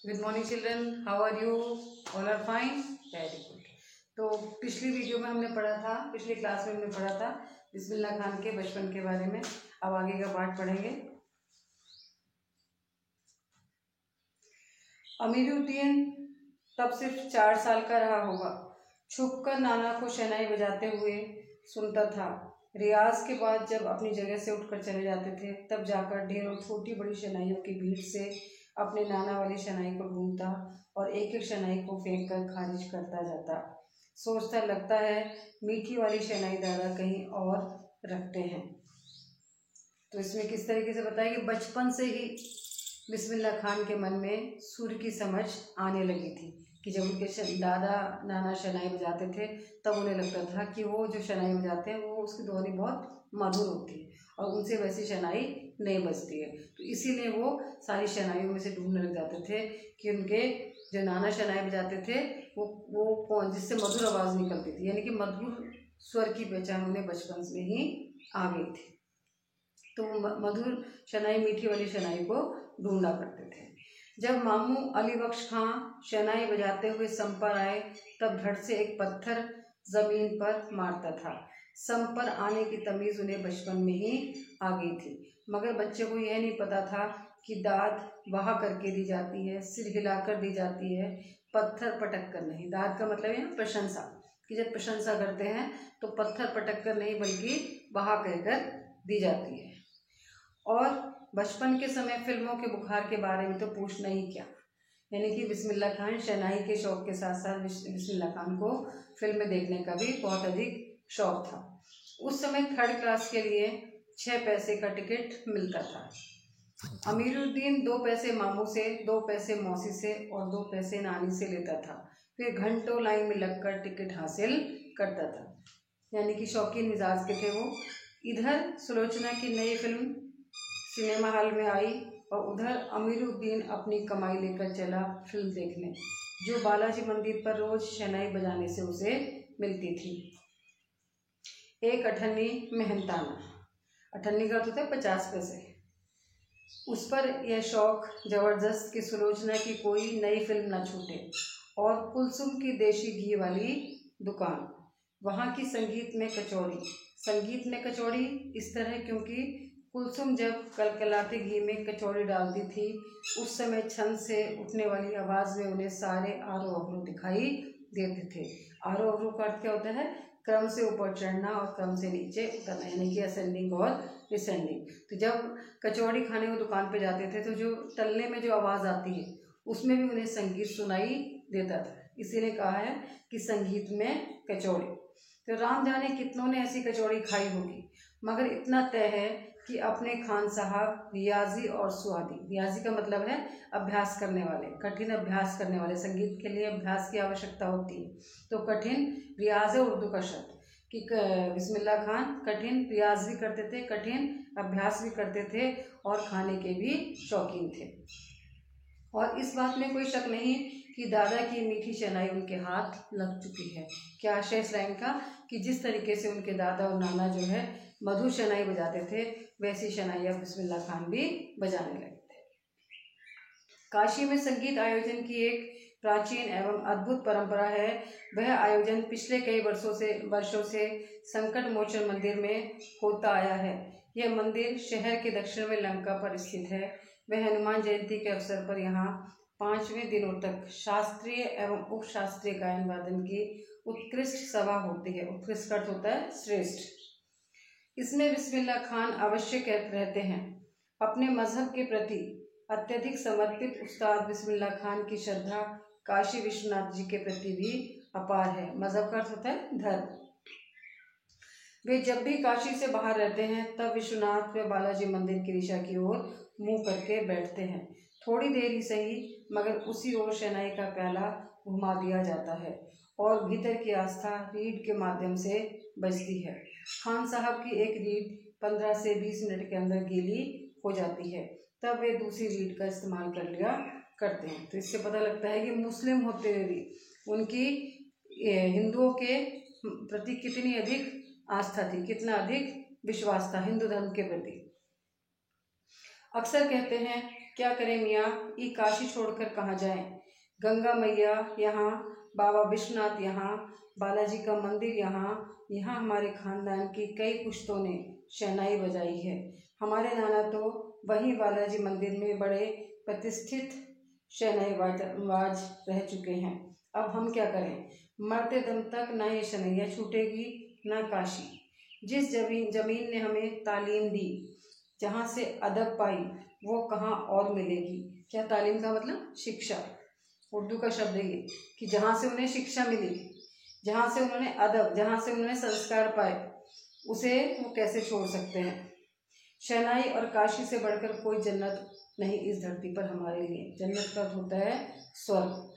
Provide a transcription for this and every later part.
Good morning children, how are you? All are fine, very good. तो पिछली video में हमने पढ़ा था, पिछली क्लास में हमने पढ़ा था बिस्मिल्लाह खान के बचपन के बारे में। अब आगे का पार्ट पढ़ेंगे। अमीरुद्दीन तब सिर्फ 4 साल का रहा होगा। छुपकर नाना को शहनाई बजाते हुए सुनता था। रियाज के बाद जब अपनी जगह से उठकर चले जाते थे तब जाकर ढेरों छोटी बड़ी शहनाइयों की भीड़ से अपने नाना वाली शहनाई को ढूंढता और एक एक शहनाई को फेंक कर खारिज करता जाता। सोचता लगता है मीठी वाली शहनाई दादा कहीं और रखते हैं। तो इसमें किस तरीके से बताया कि बचपन से ही बिस्मिल्लाह खान के मन में सुर की समझ आने लगी थी कि जब उनके दादा नाना शहनाई बजाते थे तब उन्हें लगता था कि वो जो शहनाई बजाते हैं वो उसकी ध्वनि बहुत मधुर होती है और उनसे वैसी शहनाई नहीं बजती है। तो इसीलिए वो सारी शहनाइयों में से ढूंढने लग जाते थे कि उनके जो नाना शहनाई बजाते थे वो कौन, जिससे मधुर आवाज़ निकलती थी, यानी कि मधुर स्वर की पहचान उन्हें बचपन से ही आ गई थी। तो मधुर शहनाई, मीठी वाली शहनाई को ढूंढा करते थे। जब मामू अली बख्श खां शहनाई बजाते हुए सम पर आए तब धड़ से एक पत्थर जमीन पर मारता था। सम पर आने की तमीज़ उन्हें बचपन में ही आ गई थी, मगर बच्चे को यह नहीं पता था कि दाद बहा करके दी जाती है, सिर हिलाकर दी जाती है, पत्थर पटक कर नहीं। दाद का मतलब है प्रशंसा, कि जब प्रशंसा करते हैं तो पत्थर पटक कर नहीं बल्कि बहा कहकर दी जाती है। और बचपन के समय फिल्मों के बुखार के बारे में तो पूछना ही क्या, यानी कि बिस्मिल्लाह खान शहनाई के शौक के साथ साथ बिस्मिल्लाह खान को फिल्में देखने का भी बहुत अधिक शौक था। उस समय 3rd क्लास के लिए 6 पैसे का टिकट मिलता था। अमीरुद्दीन 2 पैसे मामू से, 2 पैसे मौसी से और 2 पैसे नानी से लेता था। फिर घंटों लाइन में लगकर टिकट हासिल करता था, यानी कि शौकीन मिजाज के थे वो। इधर सुलोचना की नई फिल्म सिनेमा हॉल में आई और उधर अमीरुद्दीन अपनी कमाई लेकर चला फिल्म देखने, जो बालाजी मंदिर पर रोज शहनाई बजाने से उसे मिलती थी। एक अठन्नी मेहनताना, अठन्नी का होता है 50 पैसे। उस पर यह शौक जबरदस्त कि सुलोचना की कोई नई फिल्म न छूटे। और कुलसुम की देशी घी वाली दुकान, वहाँ की संगीत में कचौड़ी। संगीत में कचौड़ी इस तरह क्योंकि कुलसुम जब कलकलाते घी में कचौड़ी डालती थी उस समय छन से उठने वाली आवाज़ में उन्हें सारे आरोह अवरोह दिखाई देते थे। आरोह अवरोह का अर्थ क्या होता है? क्रम से ऊपर चढ़ना और क्रम से नीचे उतरना, यानी कि असेंडिंग और डिसेंडिंग। तो जब कचौड़ी खाने की दुकान पे जाते थे तो जो तलने में जो आवाज़ आती है उसमें भी उन्हें संगीत सुनाई देता था, इसीलिए कहा है कि संगीत में कचौड़ी। तो राम जाने कितनों ने ऐसी कचौड़ी खाई होगी, मगर इतना तय है कि अपने खान साहब रियाजी और स्वादी, रियाजी का मतलब है अभ्यास करने वाले, कठिन अभ्यास करने वाले, संगीत के लिए अभ्यास की आवश्यकता होती है। तो कठिन रियाज है उर्दू का शब्द, कि बिस्मिल्लाह खान कठिन रियाज भी करते थे, कठिन अभ्यास भी करते थे और खाने के भी शौकीन थे। और इस बात में कोई शक नहीं कि दादा की मीठी शहनाई उनके हाथ लग चुकी है। क्या आशय इस लाइन का कि जिस तरीके से उनके दादा और नाना जो है मधुर शहनाई बजाते थे वैसी शहनाई अब बिस्मिल्लाह खान भी बजाने लगे थे। काशी में संगीत आयोजन की एक प्राचीन एवं अद्भुत परंपरा है। वह आयोजन पिछले कई वर्षों से संकट मोचन मंदिर में होता आया है। यह मंदिर शहर के दक्षिण में लंका पर स्थित है। वह हनुमान जयंती के अवसर पर यहाँ 5वें दिनों तक शास्त्रीय एवं उप शास्त्रीय गायन वादन की उत्कृष्ट सभा होती है। उत्कृष्ट अर्थ होता है श्रेष्ठ। इसमें बिस्मिल्लाह खान अवश्य रहते हैं। अपने मजहब के प्रति अत्यधिक समर्पित उस्ताद बिस्मिल्लाह खान की श्रद्धा काशी विश्वनाथ जी के प्रति भी अपार है। मजहब का अर्थ होता है धर्म। वे जब भी काशी से बाहर रहते हैं तब विश्वनाथ व बालाजी मंदिर की दिशा की ओर मुंह करके बैठते हैं। थोड़ी देर ही सही, मगर उसी ओर शहनाई का प्याला घुमा दिया जाता है और भीतर की आस्था रीढ़ के माध्यम से बजती है। खान साहब की एक रीढ़ 15 से 20 मिनट के अंदर गीली हो जाती है, तब वे दूसरी रीढ़ का इस्तेमाल कर लिया करते हैं। तो इससे पता लगता है कि मुस्लिम होते हुए भी उनकी हिंदुओं के प्रति कितनी अधिक आस्था थी, कितना अधिक विश्वास था हिंदू धर्म के प्रति। अक्सर कहते हैं क्या करें मियाँ, ई काशी छोड़कर कहाँ जाएं। गंगा मैया यहाँ, बाबा विश्वनाथ यहाँ, बालाजी का मंदिर यहाँ, यहाँ हमारे खानदान की कई पुश्तों ने शहनाई बजाई है। हमारे नाना तो वहीं बालाजी मंदिर में बड़े प्रतिष्ठित शहनाई बाज रह चुके हैं। अब हम क्या करें, मरते दम तक ना ये शहनाइयाँ छूटेगी ना काशी। जिस जमीन ने हमें तालीम दी, जहाँ से अदब पाई, वो कहाँ और मिलेगी। क्या तालीम का मतलब शिक्षा, उर्दू का शब्द है ये, कि जहाँ से उन्हें शिक्षा मिली, जहाँ से उन्होंने अदब, जहाँ से उन्होंने संस्कार पाए, उसे वो कैसे छोड़ सकते हैं। शहनाई और काशी से बढ़कर कोई जन्नत नहीं इस धरती पर हमारे लिए। जन्नत का होता है स्वर्ग।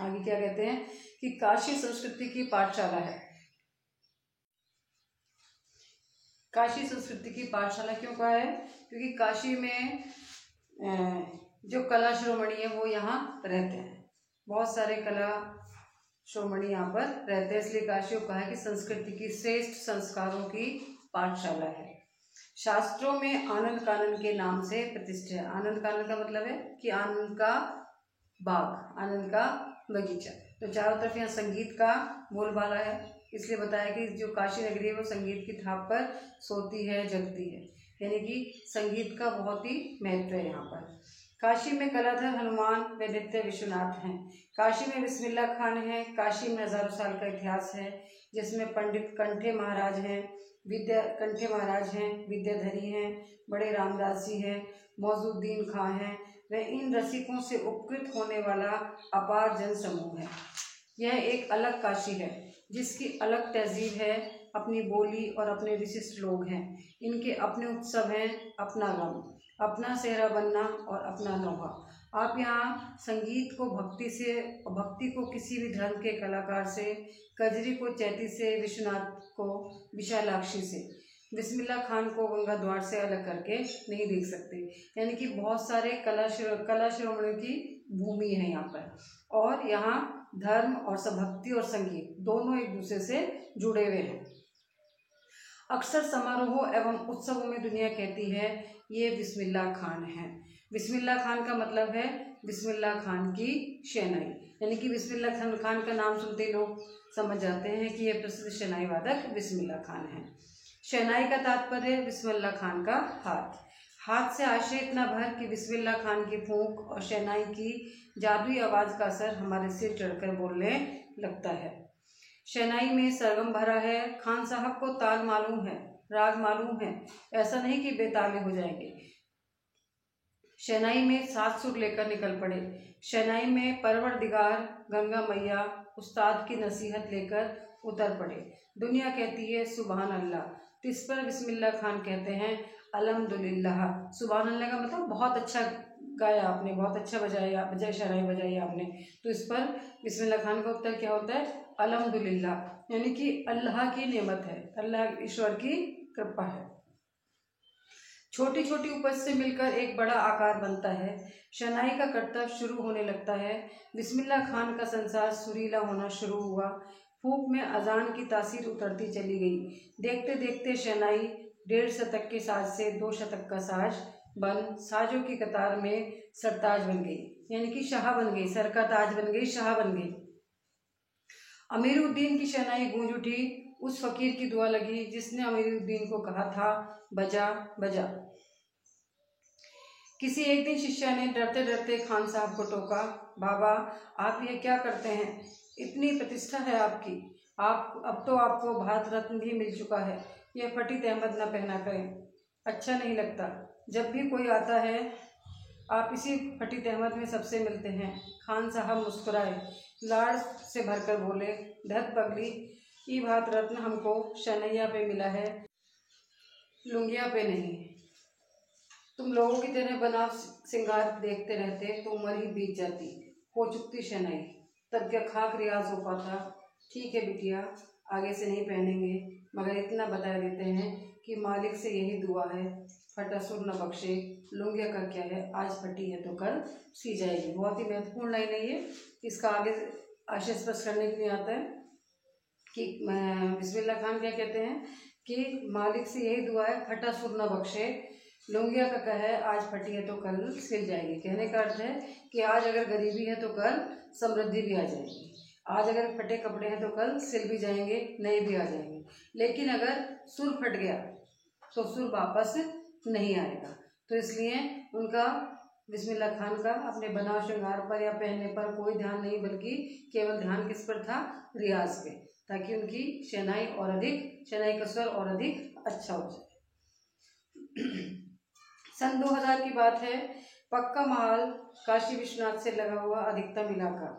आगे क्या कहते हैं कि काशी संस्कृति की पाठशाला है। काशी संस्कृति की पाठशाला क्यों कहा है, क्योंकि काशी में जो कला शिरोमणि है वो यहाँ रहते हैं। बहुत सारे कला शिरोमणि यहाँ पर रहते हैं, इसलिए काशी को कहा है कि संस्कृति की श्रेष्ठ संस्कारों की पाठशाला है। शास्त्रों में आनंद कानन के नाम से प्रतिष्ठित है। आनंद कानन का मतलब है कि आनंद का बाग, आनंद का बगीचा। तो चारों तरफ यहाँ संगीत का बोलबाला है, इसलिए बताया कि जो काशी नगरी है वो संगीत की थाप पर सोती है, जगती है, यानी कि संगीत का बहुत ही महत्व है यहाँ पर। काशी में कलाधर हनुमान व नित्य विश्वनाथ हैं। काशी में बिस्मिल्लाह खान है। काशी में हजारों साल का इतिहास है, जिसमें पंडित कंठे महाराज हैं, विद्याधरी हैं, बड़े रामदास जी हैं, मौजूद्दीन खां हैं। वह इन रसिकों से उपकृत होने वाला अपार जन समूह है। यह एक अलग काशी है, जिसकी अलग तहजीब है, अपनी बोली और अपने विशिष्ट लोग हैं। इनके अपने उत्सव हैं, अपना गम, अपना सेहरा बनना और अपना नौहा। आप यहाँ संगीत को भक्ति को किसी भी धर्म के कलाकार से, कजरी को चैती से, विश्वनाथ को विशालाक्षी से, बिस्मिल्लाह खान को गंगा द्वार से अलग करके नहीं देख सकते। यानी कि बहुत सारे कला शिरोमणियों की भूमि है यहाँ पर, और यहाँ धर्म और भक्ति और संगीत दोनों एक दूसरे से जुड़े हुए हैं। अक्सर समारोहों एवं उत्सवों में दुनिया कहती है ये बिस्मिल्लाह खान है। बिस्मिल्लाह खान का मतलब है बिस्मिल्लाह खान की शहनाई, यानी कि बिस्मिल्लाह खान का नाम सुनते लोग समझ जाते हैं कि यह प्रसिद्ध शहनाई वादक बिस्मिल्लाह खान है। शहनाई का तात्पर्य बिस्मिल्लाह खान का हाथ से आशय इतना भर कि बिस्मिल्लाह खान की फूंक और शहनाई की जादुई आवाज़ का असर हमारे सिर चढ़कर बोलने लगता है। शहनाई में सरगम भरा है। खान साहब को ताल मालूम है, राग मालूम है, ऐसा नहीं कि बेताले हो जाएंगे। शहनाई में 7 सुर लेकर निकल पड़े। शहनाई में परवरदिगार गंगा मैया उस्ताद की नसीहत लेकर उतर पड़े। दुनिया कहती है सुबहान अल्लाह, तो इस पर बिस्मिल्लाह खान कहते हैं अल्हम्दुलिल्लाह। सुबहान अल्लाह का मतलब बहुत अच्छा गाया आपने, बहुत अच्छा बजाया, शहनाई बजाई आपने, तो इस पर बिस्मिल्लाह खान का उत्तर क्या होता है अल्हम्दुलिल्लाह, यानी कि अल्लाह की नेमत है, अल्लाह ईश्वर की कृपा है। छोटी छोटी उपज से मिलकर एक बड़ा आकार बनता है। शहनाई का कर्तव्य शुरू होने लगता है। बिस्मिल्लाह खान का संसार सुरीला होना शुरू हुआ। फूंक में अजान की तासीर उतरती चली गई। देखते देखते शहनाई 1.5 शतक के साज से 2 शतक का साज बन साजों की कतार में सरताज बन गई, यानी कि शाह बन गई, सर का ताज बन गई, शाह बन गई। अमीरुद्दीन की शहनाई गूंज उठी। उस फकीर की दुआ लगी जिसने अमीरुद्दीन को कहा था बजा बजा। किसी एक दिन शिष्या ने डरते डरते खान साहब को टोका, बाबा आप ये क्या करते हैं, इतनी प्रतिष्ठा है आपकी, आप अब तो आपको भारत रत्न भी मिल चुका है, यह फटी तहमद न पहना करें, अच्छा नहीं लगता। जब भी कोई आता है आप इसी फटी तहमद में सबसे मिलते हैं। खान साहब मुस्कुराए, लाड़ से भरकर बोले, धत पगली, ये भारत रत्न हमको शहनैया पे मिला है, लुंगिया पे नहीं। तुम लोगों की तरह बनाव सिंगार देखते रहते तो उम्र ही बीत जाती, हो चुकती शहनाई, तब क्या खाक रियाज हो पाता। ठीक है बिटिया, आगे से नहीं पहनेंगे, मगर इतना बता देते हैं कि मालिक से यही दुआ है, फटा सुर न बख्शे। लुंगिया का क्या है, आज फटी है तो कल सी जाएगी। बहुत ही महत्वपूर्ण लाइन है ये, इसका आगे आशय स्पष्ट करने के लिए आता है कि बिस्मिल्लाह खान क्या कहते हैं कि मालिक से यही दुआ है, फटा सुर न बख्शे, लुंगिया का कह है आज फटी है तो कल सिल जाएगी। कहने का अर्थ है कि आज अगर गरीबी है तो कल समृद्धि भी आ जाएगी। आज अगर फटे कपड़े हैं तो कल सिल भी जाएंगे, नए भी आ जाएंगे। लेकिन अगर सुर फट गया तो सुर वापस नहीं आएगा। तो इसलिए उनका बिस्मिल्लाह खान का अपने बनाव श्रृंगार पर या पहनने पर कोई ध्यान नहीं, बल्कि केवल ध्यान किस पर था? रियाज पे, ताकि उनकी शहनाई का स्वर और अधिक अच्छा हो जाए। सन 2000 की बात है। पक्का महल काशी विश्वनाथ से लगा हुआ अधिकतम इलाका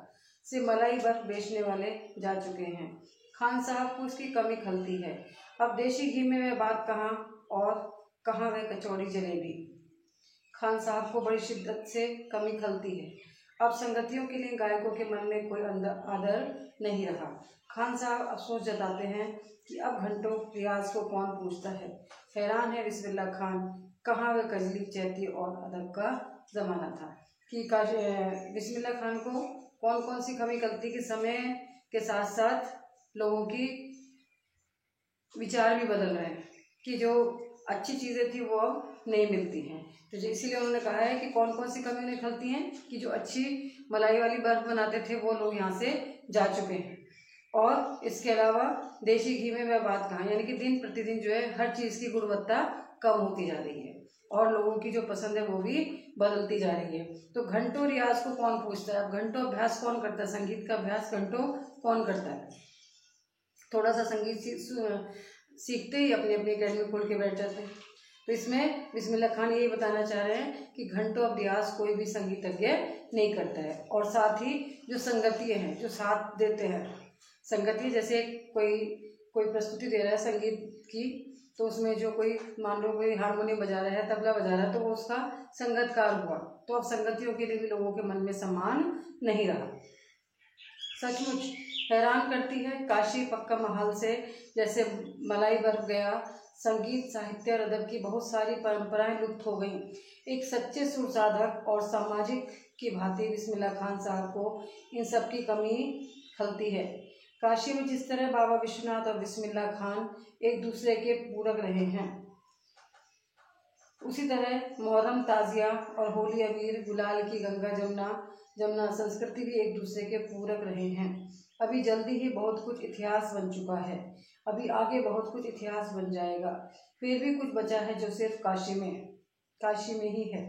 से मलाई बर्फ बेचने वाले जा चुके हैं। खान साहब को उसकी कमी खलती है। अब देशी घी में वह बात कहाँ, और कहाँ वह कचौड़ी जलेबी। खान साहब को बड़ी शिद्दत से कमी खलती है। अब संगतियों के लिए गायकों के मन में कोई आदर नहीं रहा। खान साहब अफसोस जताते हैं कि अब घंटों रियाज को कौन पूछता है। हैरान है बिस्मिल्लाह खान, कहाँ वह कजली, चैती और अदब का ज़माना था कि बिस्मिल्लाह खान को कौन कौन सी कमी खलती कि समय के साथ साथ लोगों की विचार भी बदल रहे हैं, कि जो अच्छी चीज़ें थी वो अब नहीं मिलती हैं। तो इसीलिए उन्होंने कहा है कि कौन कौन सी कमी उन्हें खलती हैं कि जो अच्छी मलाई वाली बर्फ बनाते थे वो लोग यहाँ से जा चुके हैं। और इसके अलावा देशी घी में वह बात कहाँ, यानी कि दिन प्रतिदिन जो है हर चीज़ की गुणवत्ता कम होती जा रही है और लोगों की जो पसंद है वो भी बदलती जा रही है। तो घंटों रियाज को कौन पूछता है? अब घंटों अभ्यास कौन करता है? संगीत का अभ्यास घंटों कौन करता है? थोड़ा सा संगीत सीखते ही अपनी अपनी अकेडमी खोल के बैठ जाते हैं। तो इसमें बिस्मिल्लाह खान यही बताना चाह रहे हैं कि घंटों अब रियाज कोई भी संगीतज्ञ नहीं करता है। और साथ ही जो संगतीय हैं, जो साथ देते हैं, संगतीय जैसे कोई प्रस्तुति दे रहा है संगीत की, तो उसमें जो कोई मान लो कोई हारमोनियम बजा रहा है, तबला बजा रहा है, तो वो उसका संगतकार हुआ। तो अब संगतियों के लिए भी लोगों के मन में सम्मान नहीं रहा। सचमुच हैरान करती है काशी पक्का महल से जैसे मलाई बर्फ गया। संगीत, साहित्य और अदब की बहुत सारी परंपराएं लुप्त हो गईं। एक सच्चे सुर साधक और सामाजिक की भांति बिस्मिल्लाह खान साहब को इन सब की कमी खलती है। काशी में जिस तरह बाबा विश्वनाथ और बिस्मिल्लाह खान एक दूसरे के पूरक रहे हैं, उसी तरह मुहर्रम, ताजिया और होली, अबीर, गुलाल की गंगा जमुना संस्कृति भी एक दूसरे के पूरक रहे हैं। अभी जल्दी ही बहुत कुछ इतिहास बन चुका है, अभी आगे बहुत कुछ इतिहास बन जाएगा। फिर भी कुछ बचा है जो सिर्फ काशी में ही है।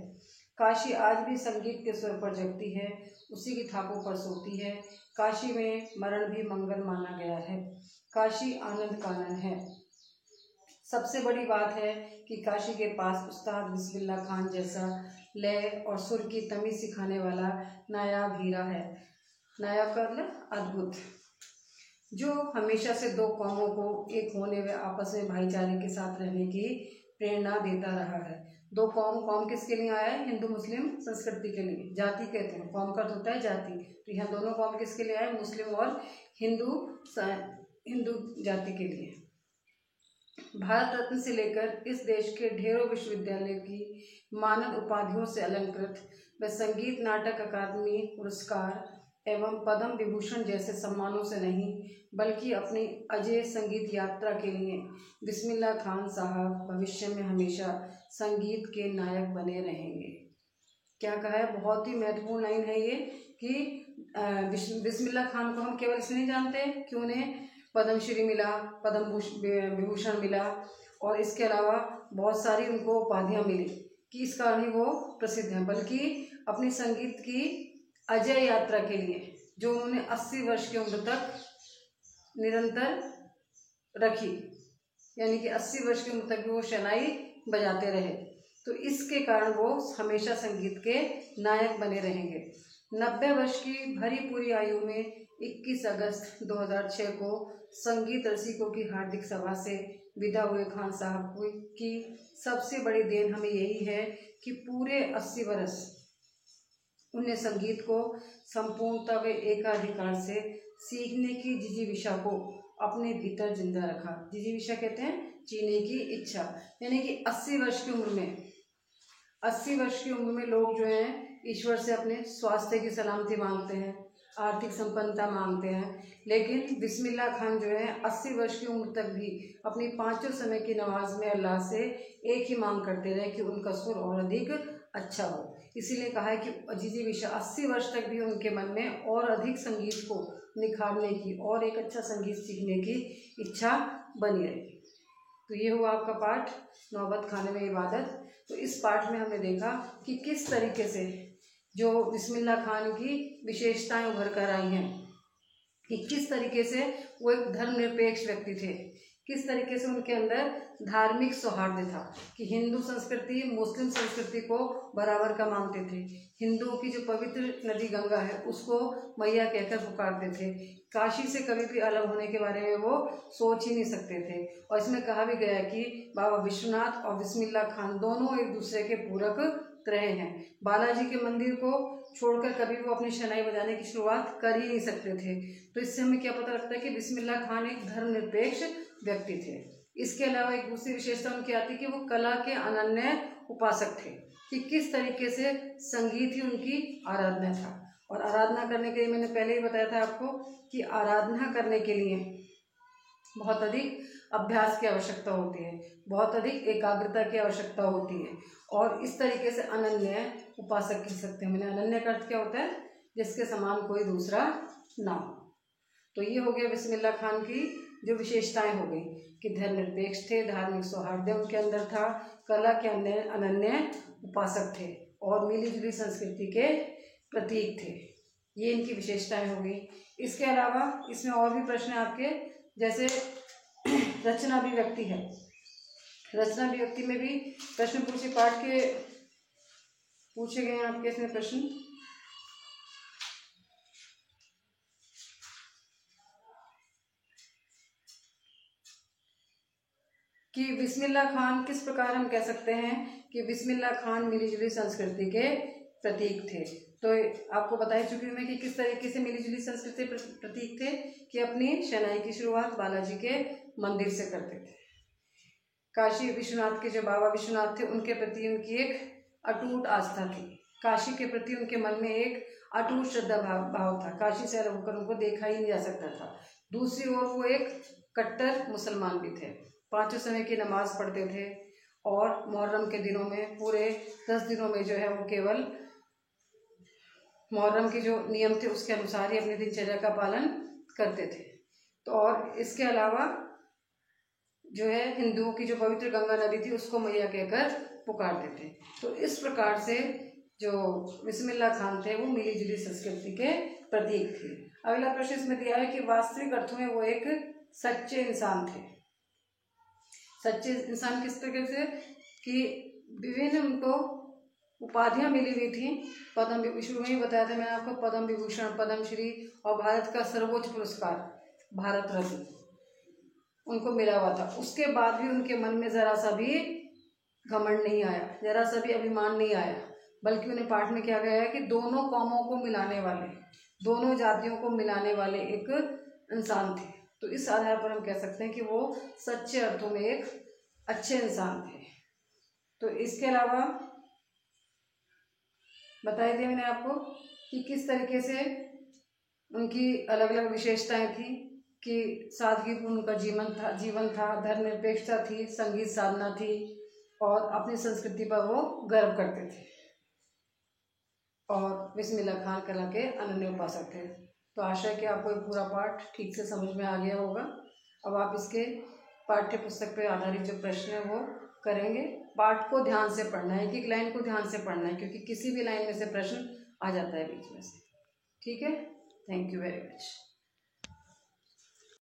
काशी आज भी संगीत के स्वर पर जगती है, उसी की थापों पर सोती है। काशी में मरण भी मंगल माना गया है। काशी आनंद कानन है। सबसे बड़ी बात है कि काशी के पास उस्ताद बिस्मिल्लाह खान जैसा लय और सुर की तमीज़ सिखाने वाला नायाब हीरा है। नायाब का मतलब अद्भुत, जो हमेशा से दो कौमों को एक होने व आपस में भाईचारे के साथ रहने की प्रेरणा देता रहा है। दो कौम किसके लिए आया है? हिंदू मुस्लिम संस्कृति के लिए। जाति कहते हैं, कौम का अर्थ होता है जाति। तो यहाँ दोनों कौम किसके लिए आए? मुस्लिम और हिंदू जाति के लिए। भारत रत्न से लेकर इस देश के ढेरों विश्वविद्यालयों की मानद उपाधियों से अलंकृत व संगीत नाटक अकादमी पुरस्कार एवं पद्म विभूषण जैसे सम्मानों से नहीं, बल्कि अपनी अजेय संगीत यात्रा के लिए बिस्मिल्लाह खान साहब भविष्य में हमेशा संगीत के नायक बने रहेंगे। क्या कहा है? बहुत ही महत्वपूर्ण लाइन है ये कि बिस्मिल्लाह खान को हम केवल इसलिए नहीं जानते कि उन्हें पद्मश्री मिला, पद्म विभूषण मिला और इसके अलावा बहुत सारी उनको उपाधियाँ मिली कि इस कारण ही वो प्रसिद्ध हैं, बल्कि अपनी संगीत की अजय यात्रा के लिए जो उन्होंने 80 वर्ष की उम्र तक निरंतर रखी, यानी कि 80 वर्ष की उम्र तक भी वो शहनाई बजाते रहे, तो इसके कारण वो हमेशा संगीत के नायक बने रहेंगे। 90 वर्ष की भरी पूरी आयु में 21 अगस्त 2006 को संगीत रसिकों की हार्दिक सभा से विदा हुए खान साहब की सबसे बड़ी देन हमें यही है कि पूरे 80 वर्ष उन्हें संगीत को संपूर्णता व एकाधिकार से सीखने की जिजीविषा को अपने भीतर जिंदा रखा। जिजीविषा कहते हैं जीने की इच्छा, यानी कि 80 वर्ष की उम्र में लोग जो हैं ईश्वर से अपने स्वास्थ्य की सलामती मांगते हैं, आर्थिक संपन्नता मांगते हैं, लेकिन बिस्मिल्लाह खान जो है 80 वर्ष की उम्र तक भी अपनी 5 समय की नमाज में अल्लाह से एक ही मांग करते रहे कि उनका सुर और अधिक अच्छा हो। इसीलिए कहा है कि अजीजी विशा 80 वर्ष तक भी उनके मन में और अधिक संगीत को निखारने की और एक अच्छा संगीत सीखने की इच्छा बनी रही। तो ये हुआ आपका पाठ नौबत खाने में इबादत। तो इस पाठ में हमने देखा कि किस तरीके से जो बिस्मिल्लाह खान की विशेषताएं उभर कर आई हैं, कि किस तरीके से वो एक धर्मनिरपेक्ष व्यक्ति थे, किस तरीके से उनके अंदर धार्मिक सौहार्द था, कि हिंदू संस्कृति मुस्लिम संस्कृति को बराबर का मानते थे, हिंदुओं की जो पवित्र नदी गंगा है उसको मैया कहकर पुकारते थे, काशी से कभी भी अलग होने के बारे में वो सोच ही नहीं सकते थे। और इसमें कहा भी गया कि बाबा विश्वनाथ और बिस्मिल्लाह खान दोनों एक दूसरे के पूरक रहे हैं। बालाजी के मंदिर को छोड़कर कभी वो अपनी शहनाई बजाने की शुरुआत कर ही नहीं सकते थे। तो इससे हमें क्या पता लगता है कि बिस्मिल्लाह खान एक धर्मनिरपेक्ष व्यक्ति थे। इसके अलावा एक दूसरी विशेषता उनकी आती है कि वो कला के अनन्य उपासक थे, कि किस तरीके से संगीत ही उनकी आराधना था। और आराधना करने के लिए मैंने पहले ही बताया था आपको कि आराधना करने के लिए बहुत अधिक अभ्यास की आवश्यकता होती है, बहुत अधिक एकाग्रता की आवश्यकता होती है। और इस तरीके से अनन्य उपासक कह सकते हैं। मैंने अनन्य का अर्थ क्या होता है? जिसके समान कोई दूसरा ना हो। तो ये हो गया बिस्मिल्लाह खान की जो विशेषताएं हो गई कि धर्मनिरपेक्ष थे, धार्मिक सौहार्द उनके अंदर था, कला के अनन्य उपासक थे और मिली जुली संस्कृति के प्रतीक थे। ये इनकी विशेषताएं हो गई। इसके अलावा इसमें और भी प्रश्न आपके, जैसे रचना अभिव्यक्ति है, रचना अभिव्यक्ति में भी प्रश्न पूछे पाठ के पूछे गए हैं आपके इसमें प्रश्न। कि बिस्मिल्लाह खान किस प्रकार हम कह सकते हैं कि बिस्मिल्लाह खान मिलीजुली संस्कृति के प्रतीक थे। तो आपको बता ही चुकी हूँ मैं कि किस तरीके से मिलीजुली संस्कृति प्रतीक थे, कि अपनी शहनाई की शुरुआत बालाजी के मंदिर से करते थे। काशी विश्वनाथ के जो बाबा विश्वनाथ थे उनके प्रति उनकी एक अटूट आस्था थी, काशी के प्रति उनके मन में एक अटूट श्रद्धा भाव था, काशी से अलग होकर उनको देखा ही नहीं जा सकता था। दूसरी ओर वो एक कट्टर मुसलमान भी थे, 5 समय की नमाज पढ़ते थे और मुहर्रम के दिनों में पूरे 10 दिनों में जो है वो केवल मुहर्रम के जो नियम थे उसके अनुसार ही अपनी दिनचर्या का पालन करते थे। तो और इसके अलावा जो है हिंदुओं की जो पवित्र गंगा नदी थी उसको मैया कहकर पुकारते थे। तो इस प्रकार से जो बिस्मिल्लाह खान थे वो मिली जुली संस्कृति के प्रतीक थे। अगला प्रश्न इसमें दिया है कि वास्तविक अर्थों में वो एक सच्चे इंसान थे। सच्चे इंसान किस तरह से, कि विभिन्न उनको उपाधियां मिली हुई थी। पद्म, शुरू में ही बताया था मैंने आपको, पद्म विभूषण, पद्मश्री और भारत का सर्वोच्च पुरस्कार भारत रत्न उनको मिला हुआ था। उसके बाद भी उनके मन में जरा सा भी घमंड नहीं आया, जरा सा भी अभिमान नहीं आया, बल्कि उन्हें पाठ में क्या गया है कि दोनों कौमों को मिलाने वाले, दोनों जातियों को मिलाने वाले एक इंसान थे। तो इस आधार पर हम कह सकते हैं कि वो सच्चे अर्थों में एक अच्छे इंसान थे। तो इसके अलावा बता दिया मैंने आपको कि किस तरीके से उनकी अलग अलग विशेषताएं थी, कि सादगीपूर्ण उनका जीवन था, धर्मनिरपेक्षता थी, संगीत साधना थी और अपनी संस्कृति पर वो गर्व करते थे और बिस्मिल्लाह खान कला के अनन्य उपासक थे। तो आशा है कि आपको ये पूरा पाठ ठीक से समझ में आ गया होगा। अब आप इसके पाठ्य पुस्तक पर आधारित जो प्रश्न है वो करेंगे। पाठ को ध्यान से पढ़ना है, एक एक लाइन को ध्यान से पढ़ना है, क्योंकि किसी भी लाइन में से प्रश्न आ जाता है बीच में से। ठीक है, थैंक यू वेरी मच।